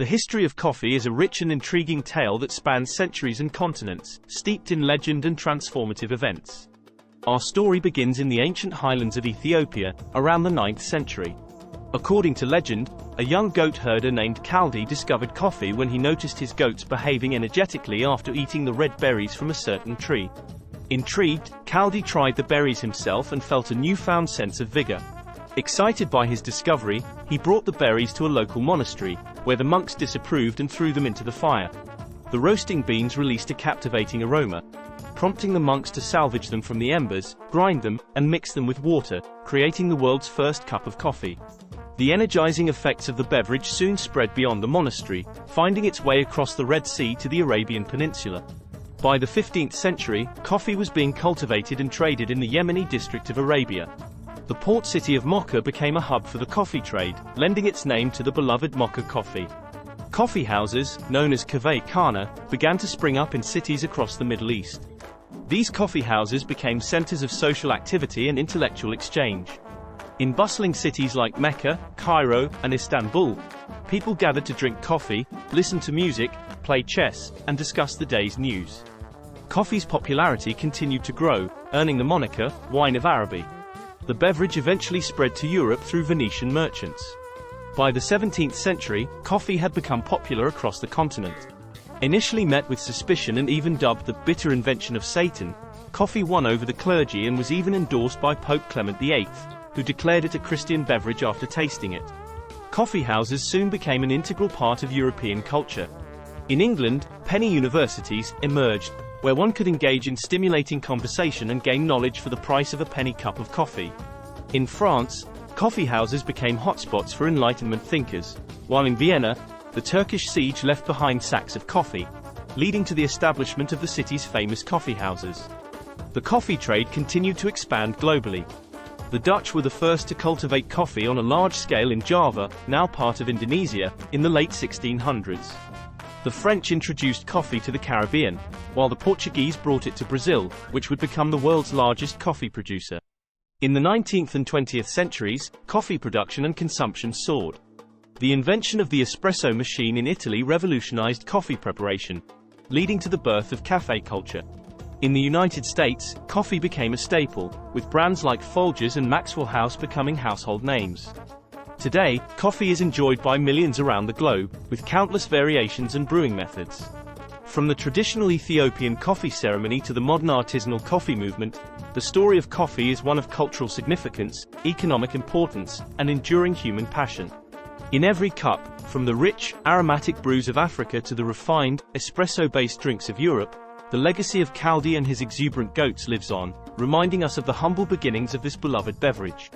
The history of coffee is a rich and intriguing tale that spans centuries and continents, steeped in legend and transformative events. Our story begins in the ancient highlands of Ethiopia, around the 9th century. According to legend, a young goat herder named Kaldi discovered coffee when he noticed his goats behaving energetically after eating the red berries from a certain tree. Intrigued, Kaldi tried the berries himself and felt a newfound sense of vigor. Excited by his discovery, he brought the berries to a local monastery, where the monks disapproved and threw them into the fire. The roasting beans released a captivating aroma, prompting the monks to salvage them from the embers, grind them, and mix them with water, creating the world's first cup of coffee. The energizing effects of the beverage soon spread beyond the monastery, finding its way across the Red Sea to the Arabian Peninsula. By the 15th century, coffee was being cultivated and traded in the Yemeni district of Arabia. The port city of Mocha became a hub for the coffee trade, lending its name to the beloved Mocha coffee. Coffee houses, known as Café Khana, began to spring up in cities across the Middle East. These coffee houses became centers of social activity and intellectual exchange. In bustling cities like Mecca, Cairo, and Istanbul, people gathered to drink coffee, listen to music, play chess, and discuss the day's news. Coffee's popularity continued to grow, earning the moniker, Wine of Araby. The beverage eventually spread to Europe through Venetian merchants. By the 17th century, coffee had become popular across the continent. Initially met with suspicion and even dubbed the bitter invention of Satan, coffee won over the clergy and was even endorsed by Pope Clement VIII, who declared it a Christian beverage after tasting it. Coffee houses soon became an integral part of European culture. In England, penny universities emerged, where one could engage in stimulating conversation and gain knowledge for the price of a penny cup of coffee. In France, coffee houses became hotspots for Enlightenment thinkers, while in Vienna, the Turkish siege left behind sacks of coffee, leading to the establishment of the city's famous coffee houses. The coffee trade continued to expand globally. The Dutch were the first to cultivate coffee on a large scale in Java, now part of Indonesia, in the late 1600s. The French introduced coffee to the Caribbean, while the Portuguese brought it to Brazil, which would become the world's largest coffee producer. In the 19th and 20th centuries, coffee production and consumption soared. The invention of the espresso machine in Italy revolutionized coffee preparation, leading to the birth of café culture. In the United States, coffee became a staple, with brands like Folgers and Maxwell House becoming household names. Today, coffee is enjoyed by millions around the globe, with countless variations and brewing methods. From the traditional Ethiopian coffee ceremony to the modern artisanal coffee movement, the story of coffee is one of cultural significance, economic importance, and enduring human passion. In every cup, from the rich, aromatic brews of Africa to the refined, espresso-based drinks of Europe, the legacy of Kaldi and his exuberant goats lives on, reminding us of the humble beginnings of this beloved beverage.